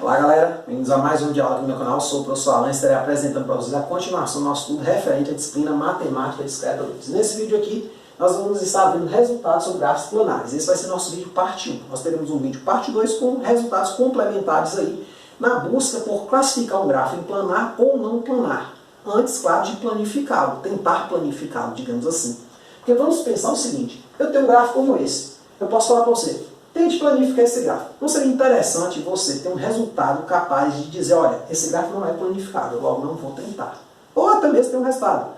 Olá galera, bem-vindos a mais um diálogo no meu canal. Eu sou o professor Alan e estarei apresentando para vocês a continuação do nosso estudo referente à disciplina Matemática Discreta 2. Nesse vídeo aqui, nós vamos estar vendo resultados sobre gráficos planares. Esse vai ser nosso vídeo parte 1. Nós teremos um vídeo parte 2 com resultados complementares aí, na busca por classificar um gráfico em planar ou não planar. Antes, claro, de planificá-lo, tentar planificá-lo, digamos assim. Porque vamos pensar o seguinte, eu tenho um gráfico como esse, eu posso falar para você, tente planificar esse gráfico. Não seria interessante você ter um resultado capaz de dizer, olha, esse gráfico não é planificado, logo não vou tentar. Ou até mesmo ter um resultado,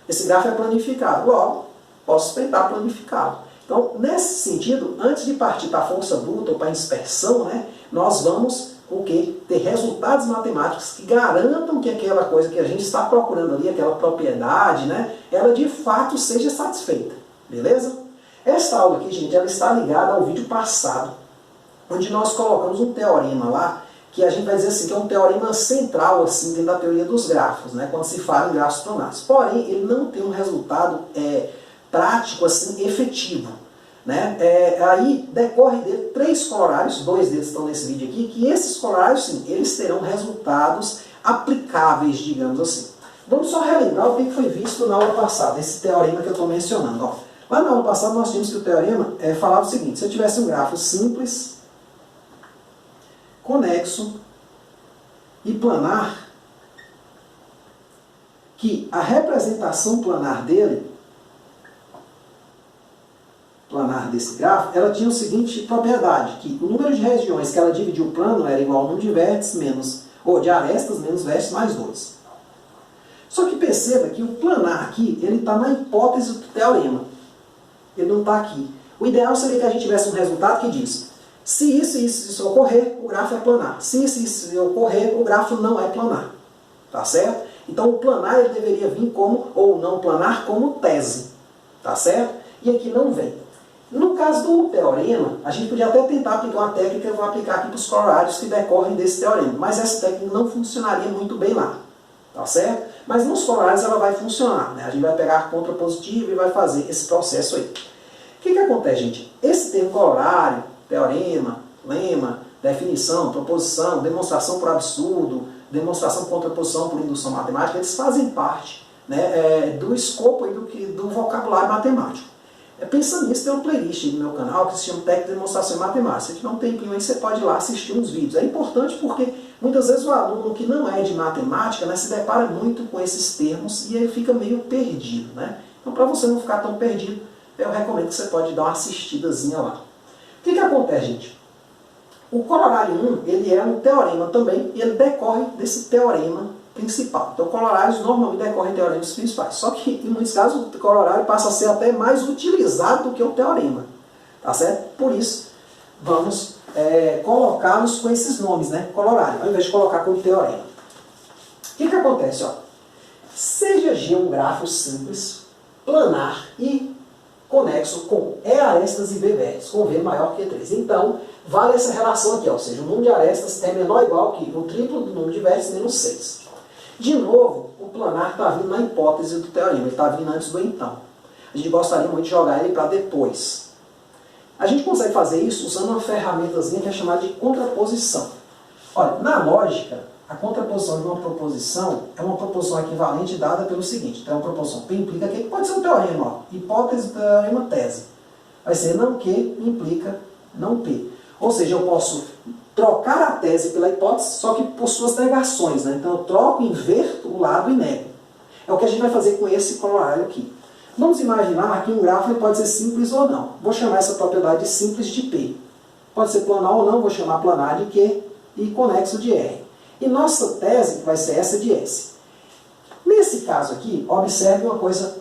esse gráfico é planificado, logo posso tentar planificá-lo. Então, nesse sentido, antes de partir para a força bruta ou para a inspeção, nós vamos o quê? Ter resultados matemáticos que garantam que aquela coisa que a gente está procurando ali, aquela propriedade, ela de fato seja satisfeita. Beleza? Esta aula aqui, gente, ela está ligada ao vídeo passado, onde nós colocamos um teorema lá, que a gente vai dizer assim, que é um teorema central assim, dentro da teoria dos gráficos, quando se fala em gráficos planares. Porém, ele não tem um resultado prático, assim, efetivo. Aí decorre dele 3 corolários, 2 deles estão nesse vídeo aqui, que esses corolários, sim, eles terão resultados aplicáveis, digamos assim. Vamos só relembrar o que foi visto na aula passada, esse teorema que eu estou mencionando. Ó. Lá na aula passada nós tínhamos que o teorema falava o seguinte, se eu tivesse um grafo simples, conexo e planar, que a representação planar desse gráfico, ela tinha a seguinte propriedade, que o número de regiões que ela dividiu o plano era igual ao número de vértices de arestas menos vértices mais 2. Só que perceba que o planar aqui, ele está na hipótese do teorema. Ele não está aqui. O ideal seria que a gente tivesse um resultado que diz, se isso ocorrer, o gráfico é planar. Se isso ocorrer, o gráfico não é planar. Tá certo? Então o planar ele deveria vir como, ou não planar, como tese. Tá certo? E aqui não vem. No caso do teorema, a gente podia até tentar aplicar uma técnica que eu vou aplicar aqui para os corolários que decorrem desse teorema. Mas essa técnica não funcionaria muito bem lá. Tá certo? Mas nos corolários ela vai funcionar. A gente vai pegar a contrapositiva e vai fazer esse processo aí. O que acontece, gente? Esse termo corolário, teorema, lema, definição, proposição, demonstração por absurdo, demonstração por contraposição por indução matemática, eles fazem parte do escopo aí do vocabulário matemático. Pensando nisso, tem uma playlist no meu canal que se chama Técnica de Demonstração em Matemática. Se tiver um tempinho aí, você pode ir lá assistir uns vídeos. É importante porque muitas vezes o aluno que não é de matemática se depara muito com esses termos e ele fica meio perdido. Então, para você não ficar tão perdido, eu recomendo que você pode dar uma assistidazinha lá. O que acontece, gente? O corolário 1, ele é um teorema também, e ele decorre desse teorema principal. Então, corolários normalmente decorrem teoremas principais. Só que, em muitos casos, o corolário passa a ser até mais utilizado do que o teorema. Tá certo? Por isso, vamos colocá-los com esses nomes, corolário, ao invés de colocar como teorema. O que acontece? Ó? Seja G um grafo simples, planar e conexo com E arestas e B vértices, com V maior que 3. Então, vale essa relação aqui, ou seja, o número de arestas é menor ou igual que o triplo do número de vértices menos 6. De novo, o planar está vindo na hipótese do teorema, ele está vindo antes do então. A gente gostaria muito de jogar ele para depois. A gente consegue fazer isso usando uma ferramentazinha que é chamada de contraposição. Olha, na lógica, a contraposição de uma proposição é uma proposição equivalente dada pelo seguinte. Então, uma proposição P implica que pode ser um teorema. Ó. Hipótese do teorema tese. Vai ser não Q implica não P. Ou seja, eu posso trocar a tese pela hipótese, só que por suas negações. Então, eu troco, inverto o lado e nego. É o que a gente vai fazer com esse corolário aqui. Vamos imaginar que um gráfico pode ser simples ou não. Vou chamar essa propriedade de simples de P. Pode ser planar ou não, vou chamar planar de Q e conexo de R. E nossa tese vai ser essa de S. Nesse caso aqui, observe uma coisa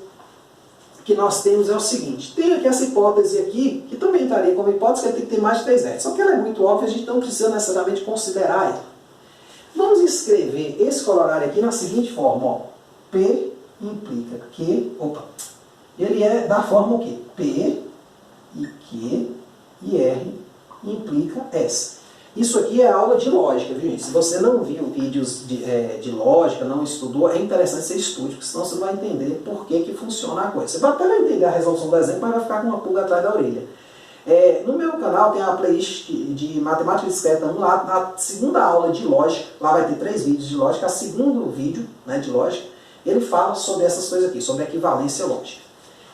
que nós temos é o seguinte. Tem aqui essa hipótese aqui, que também estaria como hipótese, que ela tem que ter mais de 3 vértices. Só que ela é muito óbvia, a gente não precisa necessariamente considerar ela. Vamos escrever esse corolário aqui na seguinte forma. Ó. P implica Q... Ele é da forma o quê? P e Q e R implica S. Isso aqui é aula de lógica, viu, gente? Se você não viu vídeos de lógica, não estudou, é interessante você estude, porque senão você não vai entender por que funciona a coisa. Você vai até entender a resolução do exemplo, mas vai ficar com uma pulga atrás da orelha. No meu canal tem a playlist de Matemática Discreta 1, lá na segunda aula de lógica, lá vai ter 3 vídeos de lógica, o segundo vídeo, né, de lógica, ele fala sobre essas coisas aqui, sobre equivalência lógica.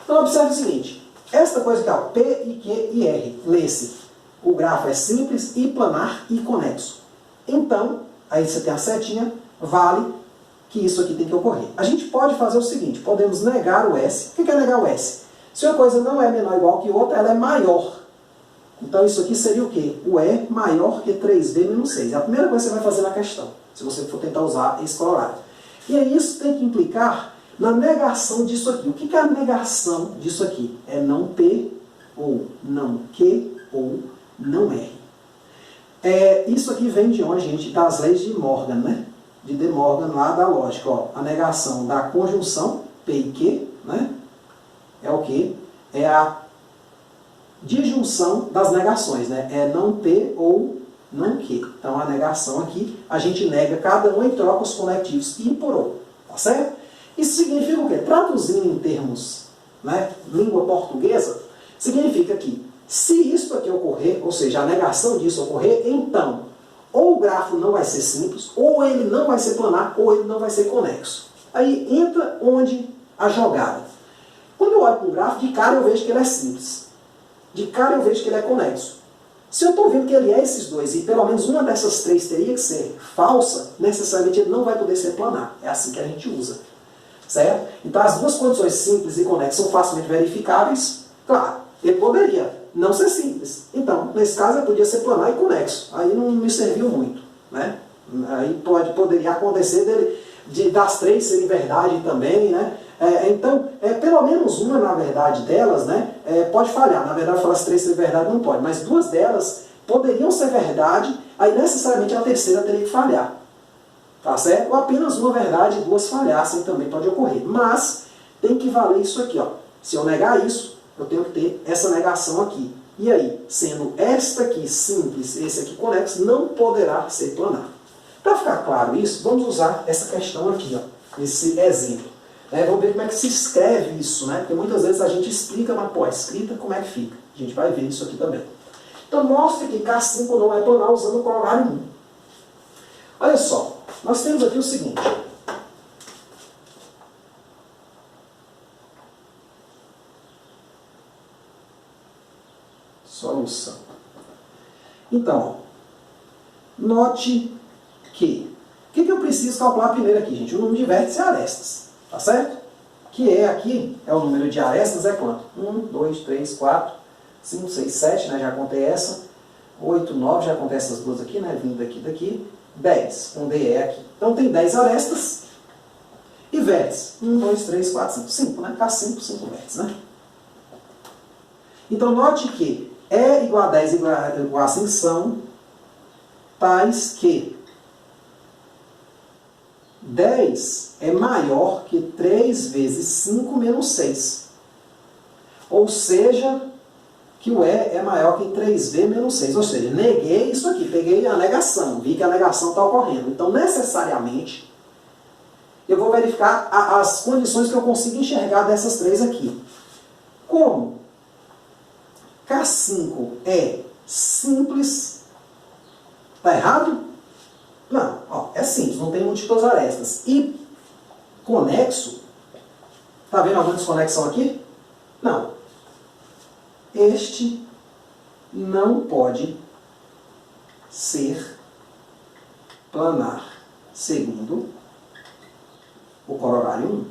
Então observe o seguinte, esta coisa aqui, ó, P, I, Q e R, lê-se, o grafo é simples, e planar e conexo. Então, aí você tem a setinha, vale que isso aqui tem que ocorrer. A gente pode fazer o seguinte, podemos negar o S. O que é negar o S? Se uma coisa não é menor ou igual que outra, ela é maior. Então isso aqui seria o quê? O E maior que 3B menos 6. É a primeira coisa que você vai fazer na questão, se você for tentar usar esse corolário. E aí isso tem que implicar na negação disso aqui. O que é a negação disso aqui? É não P, ou não Q, ou não R. Isso aqui vem de onde, gente? Das leis de Morgan, né? De De Morgan, lá da lógica. Ó, a negação da conjunção, P e Q, né? É o quê? É a disjunção das negações, né? É não P ou não Q. Então a negação aqui, a gente nega cada um e troca os conectivos I por O. Tá certo? Isso significa o quê? Traduzindo em termos, né, língua portuguesa, significa que se isso aqui ocorrer, ou seja, a negação disso ocorrer, então ou o grafo não vai ser simples, ou ele não vai ser planar, ou ele não vai ser conexo. Aí entra onde a jogada. Quando eu olho para um grafo, de cara eu vejo que ele é simples. De cara eu vejo que ele é conexo. Se eu estou vendo que ele é esses dois, e pelo menos uma dessas três teria que ser falsa, necessariamente ele não vai poder ser planar. É assim que a gente usa. Certo? Então as duas condições simples e conexas são facilmente verificáveis. Claro, ele poderia não ser simples. Então, nesse caso, ele podia ser planar e conexo. Aí não me serviu muito. Né? Aí poderia acontecer das três serem verdade também, né? Então, pelo menos uma, na verdade, delas, né, pode falhar. Na verdade, falar as três serem verdade não pode, mas duas delas poderiam ser verdade, aí necessariamente a terceira teria que falhar. Tá certo? Ou apenas uma verdade e duas falhassem também pode ocorrer. Mas tem que valer isso aqui. Ó. Se eu negar isso, eu tenho que ter essa negação aqui. E aí, sendo esta aqui simples, esse aqui conexo, não poderá ser planar. Para ficar claro isso, vamos usar essa questão aqui, ó, esse exemplo. Vamos ver como é que se escreve isso, né? Porque muitas vezes a gente explica, mas pô, a escrita como é que fica. A gente vai ver isso aqui também. Então mostra que K5 não é planar usando o corolário 1. Olha só, nós temos aqui o seguinte. Solução. Então, note que... O que eu preciso calcular primeiro aqui, gente? O número de vértices e arestas. Tá certo? Que aqui, o número de arestas é quanto? 1, 2, 3, 4, 5, 6, 7, né? Já contei essa. 8, 9, já contei essas duas aqui, né? Vindo daqui. 10, com DE aqui. Então tem 10 arestas e vértices. 1, 2, 3, 4, 5. 5, né? K5, 5 vértices, né? Então note que E igual a 10 igual a 5 são tais que 10 é maior que 3 vezes 5 menos 6. Ou seja, que o E é maior que 3V menos 6. Ou seja, neguei isso aqui, peguei a negação, vi que a negação está ocorrendo. Então, necessariamente, eu vou verificar as condições que eu consigo enxergar dessas três aqui. Como K5 é simples, está errado? Não, ó, é simples, não tem múltiplas arestas. E conexo, está vendo alguma desconexão aqui? Não. Este não pode ser planar, segundo o corolário 1.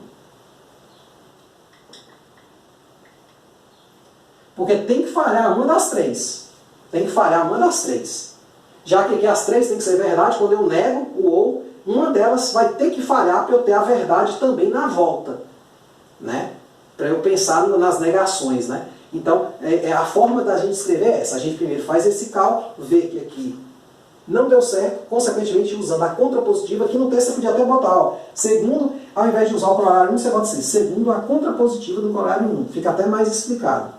Porque tem que falhar uma das três. Tem que falhar uma das três. Já que aqui as três têm que ser verdade, quando eu nego o ou, uma delas vai ter que falhar para eu ter a verdade também na volta. Né? Para eu pensar nas negações. Né? Então, a forma da gente escrever é essa. A gente primeiro faz esse cálculo, vê que aqui não deu certo, consequentemente usando a contrapositiva, aqui no texto você podia até botar, ó, segundo, ao invés de usar o corolário 1, você bota assim, segundo a contrapositiva do corolário 1. Fica até mais explicado.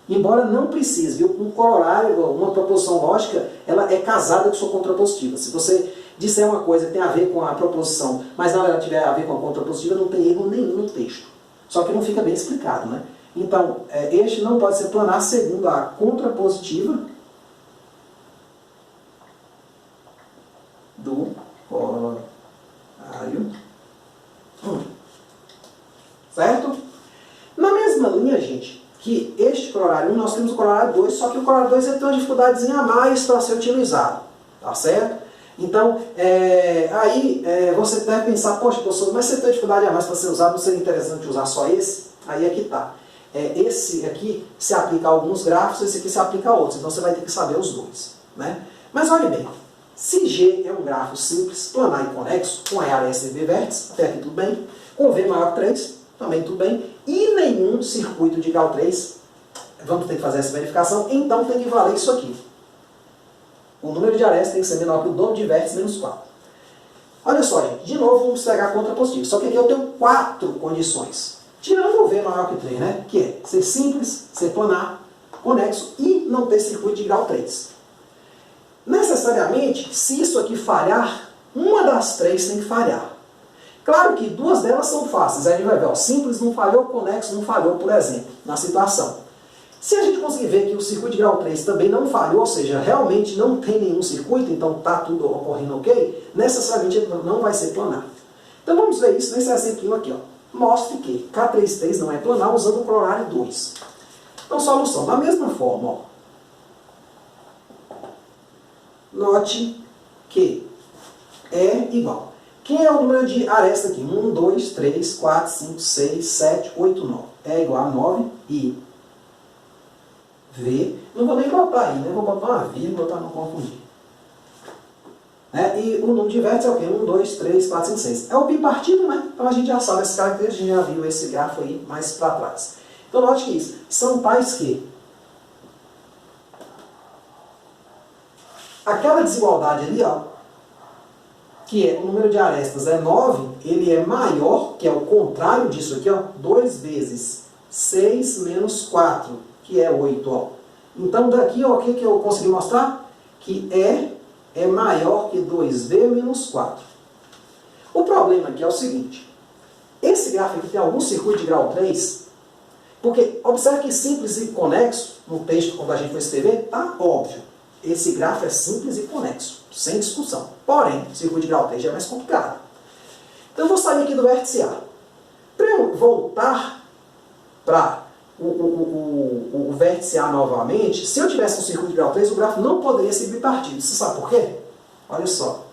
Embora não precise, viu? Um corolário, uma proposição lógica, ela é casada com sua contrapositiva. Se você disser uma coisa que tem a ver com a proposição, mas na verdade tiver a ver com a contrapositiva, não tem erro nenhum no texto. Só que não fica bem explicado, né? Então, este não pode ser planar segundo a contrapositiva do corolário 1. Certo? Na mesma linha, gente, que este corolário 1, nós temos o corolário 2, só que o corolário 2 tem uma dificuldadezinha a mais para ser utilizado. Tá certo? Então, aí você deve pensar, poxa, professor, mas você tem dificuldade a mais para ser usado, não seria interessante usar só esse? Aí é que tá. Esse aqui se aplica a alguns gráficos, esse aqui se aplica a outros, então você vai ter que saber os dois. Né? Mas olha bem, se G é um gráfico simples, planar e conexo, com E, aresta e B vértices, até aqui tudo bem, com V maior que 3, também tudo bem, e nenhum circuito de grau 3, vamos ter que fazer essa verificação, então tem que valer isso aqui. O número de arestas tem que ser menor que o dobro de vértices menos 4. Olha só, gente, de novo vamos pegar a contrapositiva. Só que aqui eu tenho 4 condições. Tirando o V maior que 3, né? Que é ser simples, ser planar, conexo e não ter circuito de grau 3. Necessariamente, se isso aqui falhar, uma das 3 tem que falhar. Claro que 2 delas são fáceis. Aí a gente vai ver, ó, simples não falhou, conexo não falhou, por exemplo, na situação. Se a gente conseguir ver que o circuito de grau 3 também não falhou, ou seja, realmente não tem nenhum circuito, então está tudo ocorrendo ok, necessariamente não vai ser planar. Então vamos ver isso nesse exemplo aqui. Ó. Mostre que K33 não é planar usando o corolário 2. Então, solução. Da mesma forma, ó, note que é igual. Quem é o número de aresta aqui? 1, 2, 3, 4, 5, 6, 7, 8, 9. É igual a 9 e V. Não vou nem botar aí, né? Vou botar uma vírgula para não confundir. E o número de vértices é o quê? 1, 2, 3, 4, 5, 6. É o bipartido, né? Então a gente já sabe esse caracteres, a gente já viu esse grafo aí mais para trás. Então note que isso são tais que aquela desigualdade ali, ó, que é o número de arestas é 9, ele é maior, que é o contrário disso aqui, ó, 2 vezes 6 menos 4, que é 8. Ó. Então daqui, ó, o que eu consegui mostrar? Que é maior que 2V menos 4. O problema aqui é o seguinte, esse gráfico aqui tem algum circuito de grau 3, porque observe que simples e conexo, no texto quando a gente for escrever, tá óbvio. Esse gráfico é simples e conexo, sem discussão. Porém, o circuito de grau 3 já é mais complicado. Então eu vou sair aqui do vértice A. Para eu voltar para o vértice A novamente, se eu tivesse um circuito de grau 3, o gráfico não poderia ser bipartido. Você sabe por quê? Olha só.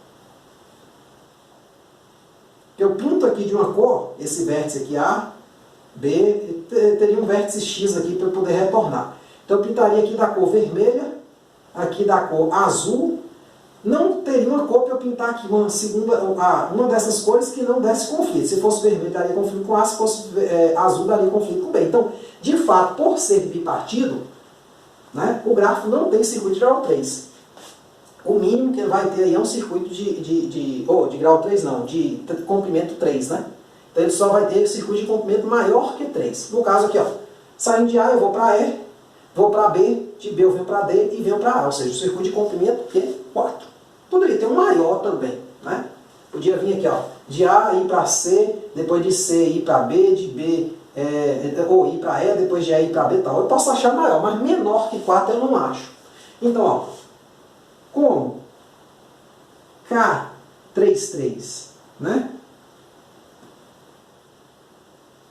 Eu pinto aqui de uma cor, esse vértice aqui A, B, teria um vértice X aqui para eu poder retornar. Então eu pintaria aqui da cor vermelha, aqui da cor azul. Não teria uma cor para eu pintar aqui uma dessas cores que não desse conflito. Se fosse vermelho, daria conflito com A, se fosse azul, daria conflito com B. Então, de fato, por ser bipartido, né, o gráfico não tem circuito de grau 3. O mínimo que ele vai ter aí é um circuito de grau 3 não, de comprimento 3, né? Então ele só vai ter circuito de comprimento maior que 3. No caso aqui, ó, saindo de A eu vou para E, vou para B, de B eu venho para D e venho para A. Ou seja, o circuito de comprimento é 4. Poderia ter um maior também, né? Podia vir aqui, ó, de A ir para C, depois de C ir para B, de B ou ir para E, depois de E ir para B, tal. Eu posso achar maior, mas menor que 4 eu não acho. Então, ó, como K33, né,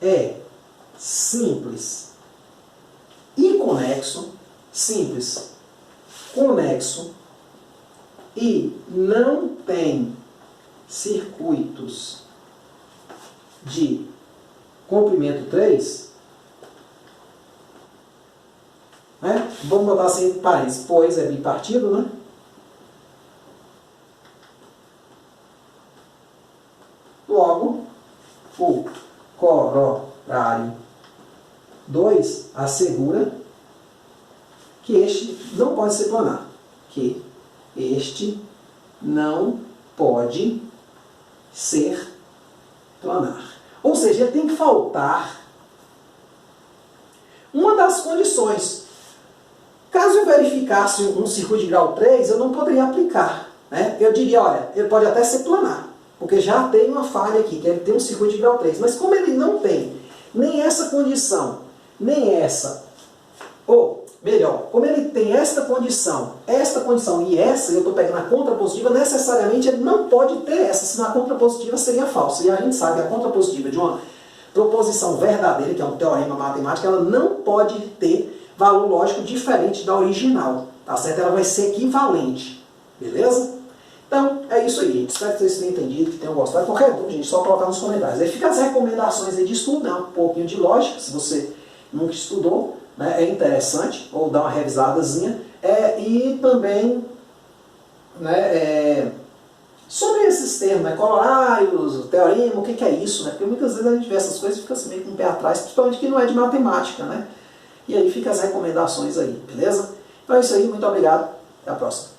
é simples e conexo, simples, conexo e não tem circuitos de comprimento 3, né? Vamos botar assim entre parênteses, pois é bipartido, né? Logo, o corolário 2 assegura que este não pode ser planar. Que este não pode ser planar. Ou seja, tem que faltar uma das condições. Caso eu verificasse um circuito de grau 3, eu não poderia aplicar. Né? Eu diria, olha, ele pode até ser planar, porque já tem uma falha aqui, que ele tem um circuito de grau 3. Mas como ele não tem nem essa condição, nem essa, ou melhor, como ele tem esta condição e essa, e eu estou pegando a contrapositiva, necessariamente ele não pode ter essa, senão a contrapositiva seria falsa. E a gente sabe que a contrapositiva de uma proposição verdadeira, que é um teorema matemático, ela não pode ter valor lógico diferente da original, tá certo? Ela vai ser equivalente, beleza? Então, é isso aí, gente. Espero que vocês tenham entendido, que tenham gostado. Qualquer dúvida, gente, só colocar nos comentários. Aí fica as recomendações aí de estudo, né? Um pouquinho de lógica, se você nunca estudou, né? É interessante, ou dar uma revisadazinha. E também, né, sobre esses termos, né? Corolários, teorema, o que é isso, né? Porque muitas vezes a gente vê essas coisas e fica assim meio com o pé atrás, principalmente que não é de matemática, né? E aí fica as recomendações aí, beleza? Então é isso aí, muito obrigado, até a próxima.